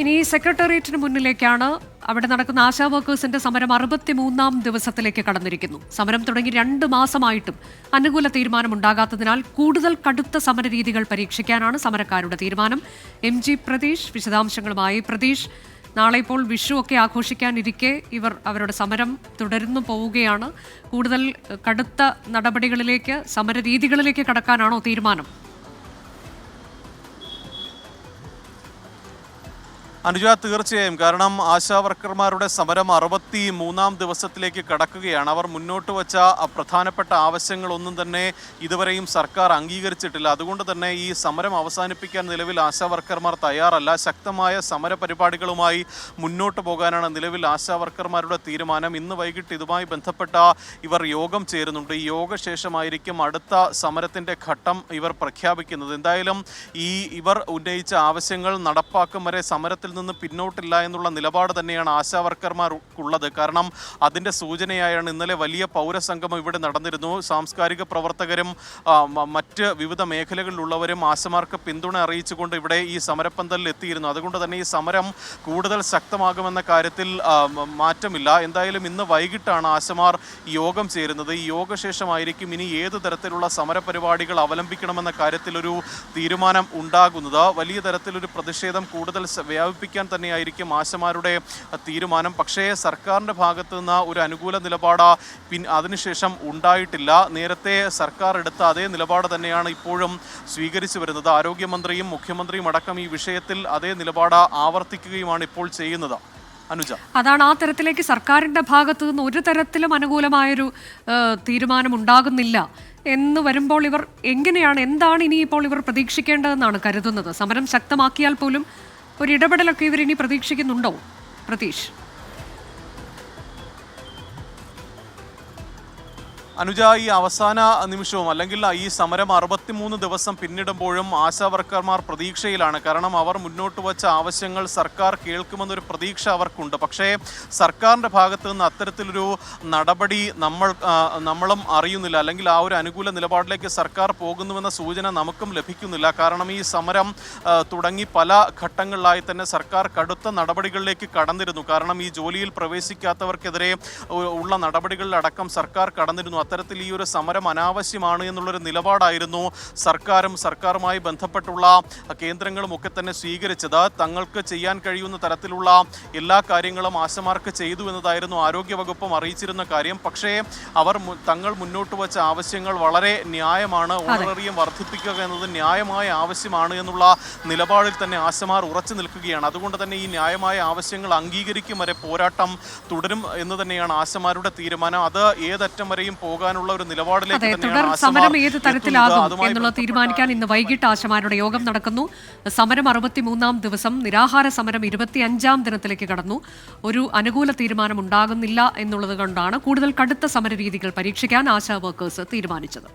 ഇനി സെക്രട്ടേറിയറ്റിന് മുന്നിലേക്കാണ്. അവിടെ നടക്കുന്ന ആശാ വർക്കേഴ്സിന്റെ സമരം 63-ാം ദിവസത്തിലേക്ക് കടന്നിരിക്കുന്നു. സമരം തുടങ്ങി 2 മാസമായിട്ടും അനുകൂല തീരുമാനമുണ്ടാകാത്തതിനാൽ കൂടുതൽ കടുത്ത സമരരീതികൾ പരീക്ഷിക്കാനാണ് സമരക്കാരുടെ തീരുമാനം. MG പ്രതീഷ് വിശദാംശങ്ങളുമായി. പ്രതീഷ്, നാളെ ഇപ്പോൾ വിഷു ഒക്കെ ആഘോഷിക്കാനിരിക്കെ ഇവർ അവരുടെ സമരം തുടർന്നു പോവുകയാണ്. കൂടുതൽ കടുത്ത നടപടികളിലേക്ക്, സമരരീതികളിലേക്ക് കടക്കാനാണോ തീരുമാനം? അനുജ, തീർച്ചയായും. കാരണം ആശാ വർക്കർമാരുടെ സമരം 63-ാം ദിവസത്തിലേക്ക് കടക്കുകയാണ്. അവർ മുന്നോട്ട് വച്ച പ്രധാനപ്പെട്ട ആവശ്യങ്ങളൊന്നും തന്നെ ഇതുവരെയും സർക്കാർ അംഗീകരിച്ചിട്ടില്ല. അതുകൊണ്ട് തന്നെ ഈ സമരം അവസാനിപ്പിക്കാൻ നിലവിൽ ആശാ വർക്കർമാർ തയ്യാറല്ല. ശക്തമായ സമര പരിപാടികളുമായി മുന്നോട്ട് പോകാനാണ് നിലവിൽ ആശാ വർക്കർമാരുടെ തീരുമാനം. ഇന്ന് വൈകിട്ട് ഇതുമായി ബന്ധപ്പെട്ട ഇവർ യോഗം ചേരുന്നുണ്ട്. ഈ യോഗശേഷമായിരിക്കും അടുത്ത സമരത്തിൻ്റെ ഘട്ടം ഇവർ പ്രഖ്യാപിക്കുന്നത്. എന്തായാലും ഇവർ ഉന്നയിച്ച ആവശ്യങ്ങൾ നടപ്പാക്കും വരെ സമരത്തിൽ നിന്ന് പിന്നോട്ടില്ല എന്നുള്ള നിലപാട് തന്നെയാണ് ആശാ വർക്കർമാർക്കുള്ളത്. കാരണം അതിൻ്റെ സൂചനയായാണ് ഇന്നലെ വലിയ പൗരസംഗമം ഇവിടെ നടന്നിരുന്നു. സാംസ്കാരിക പ്രവർത്തകരും മറ്റ് വിവിധ മേഖലകളിലുള്ളവരും ആശമാർക്ക് പിന്തുണ അറിയിച്ചുകൊണ്ട് ഇവിടെ ഈ സമരപ്പന്തലിൽ എത്തിയിരുന്നു. അതുകൊണ്ട് തന്നെ ഈ സമരം കൂടുതൽ ശക്തമാകുമെന്ന കാര്യത്തിൽ മാറ്റമില്ല. എന്തായാലും ഇന്ന് വൈകിട്ടാണ് ആശമാർ യോഗം ചേരുന്നത്. ഈ യോഗശേഷമായിരിക്കും ഇനി ഏത് തരത്തിലുള്ള സമരപരിപാടികൾ അവലംബിക്കണമെന്ന കാര്യത്തിലൊരു തീരുമാനം ഉണ്ടാകുന്നത്. വലിയ തരത്തിലൊരു പ്രതിഷേധം കൂടുതൽ വ്യാപിപ്പിക്കാൻ തന്നെയായിരിക്കും ആശമാരുടെ തീരുമാനം. പക്ഷേ സർക്കാരിൻ്റെ ഭാഗത്തു നിന്ന് ഒരു അനുകൂല നിലപാട് അതിനുശേഷം ഉണ്ടായിട്ടില്ല. നേരത്തെ സർക്കാർ എടുത്ത അതേ നിലപാട് തന്നെയാണ് ഇപ്പോഴും സ്വീകരിച്ചു വരുന്നത്. ആരോഗ്യമന്ത്രിയും മുഖ്യമന്ത്രിയും അടക്കം ഈ വിഷയത്തിൽ അതേ നിലപാട് ആവർത്തിക്കുകയുമാണ് ഇപ്പോൾ ചെയ്യുന്നത്. അനുജ, അതാണ് ആ തരത്തിലേക്ക് സർക്കാരിന്റെ ഭാഗത്തു നിന്ന് ഒരു തരത്തിലും അനുകൂലമായൊരു തീരുമാനം ഉണ്ടാകുന്നില്ല എന്ന് വരുമ്പോൾ ഇവർ എന്താണ് ഇനിയിപ്പോൾ ഇവർ പ്രതീക്ഷിക്കേണ്ടതെന്നാണ് കരുതുന്നത്? സമരം ശക്തമാക്കിയാൽ പോലും ഒരു ഇടപെടലൊക്കെ ഇവരിനി പ്രതീക്ഷിക്കുന്നുണ്ടോ പ്രതീഷ്? അനുജ, ഈ അവസാന നിമിഷവും അല്ലെങ്കിൽ ഈ സമരം 63 ദിവസം പിന്നിടുമ്പോഴും ആശാ വർക്കർമാർ പ്രതീക്ഷയിലാണ്. കാരണം അവർ മുന്നോട്ട് വച്ച ആവശ്യങ്ങൾ സർക്കാർ കേൾക്കുമെന്നൊരു പ്രതീക്ഷ അവർക്കുണ്ട്. പക്ഷേ സർക്കാരിൻ്റെ ഭാഗത്ത് നിന്ന് അത്തരത്തിലൊരു നടപടി നമ്മളും അറിയുന്നില്ല. അല്ലെങ്കിൽ ആ ഒരു അനുകൂല നിലപാടിലേക്ക് സർക്കാർ പോകുന്നുവെന്ന സൂചന നമുക്കും ലഭിക്കുന്നില്ല. കാരണം ഈ സമരം തുടങ്ങി പല ഘട്ടങ്ങളിലായി തന്നെ സർക്കാർ കടുത്ത നടപടികളിലേക്ക് കടന്നിരുന്നു. കാരണം ഈ ജോലിയിൽ പ്രവേശിക്കാത്തവർക്കെതിരെ ഉള്ള നടപടികളിലടക്കം സർക്കാർ കടന്നിരുന്നു. അത്തരത്തിൽ ഈ ഒരു സമരം അനാവശ്യമാണ് എന്നുള്ളൊരു നിലപാടായിരുന്നു സർക്കാരുമായി ബന്ധപ്പെട്ടുള്ള കേന്ദ്രങ്ങളും ഒക്കെ തന്നെ സ്വീകരിച്ചത്. തങ്ങൾക്ക് ചെയ്യാൻ കഴിയുന്ന തരത്തിലുള്ള എല്ലാ കാര്യങ്ങളും ആശമാർക്ക് ചെയ്തു എന്നതായിരുന്നു ആരോഗ്യവകുപ്പും അറിയിച്ചിരുന്ന കാര്യം. പക്ഷേ തങ്ങൾ മുന്നോട്ട് വച്ച ആവശ്യങ്ങൾ വളരെ ന്യായമാണ്. ഓണറേറിയം വർദ്ധിപ്പിക്കുക എന്നത് ന്യായമായ ആവശ്യമാണ് എന്നുള്ള നിലപാടിൽ തന്നെ ആശമാർ ഉറച്ചു നിൽക്കുകയാണ്. അതുകൊണ്ട് തന്നെ ഈ ന്യായമായ ആവശ്യങ്ങൾ അംഗീകരിക്കും വരെ പോരാട്ടം തുടരും എന്ന് തന്നെയാണ് ആശമാരുടെ തീരുമാനം. അത് ഏതറ്റം വരെയും പോകാനുള്ള ഒരു നിലപാടിലേക്ക് സമരം ഏത് തരത്തിലാകും എന്നുള്ള തീരുമാനിക്കാൻ ഇന്ന് വൈകിട്ട് ആശമാരുടെ യോഗം നടക്കുന്നു. സമരം 63-ാം ദിവസം, നിരാഹാര സമരം 25-ാം ദിനത്തിലേക്ക് കടന്നു. ഒരു അനുകൂല തീരുമാനം ഉണ്ടാകുന്നില്ല എന്നുള്ളത് കൊണ്ടാണ് കൂടുതൽ കടുത്ത സമരരീതികൾ പരീക്ഷിക്കാൻ ആശാ വർക്കേഴ്സ് തീരുമാനിച്ചത്.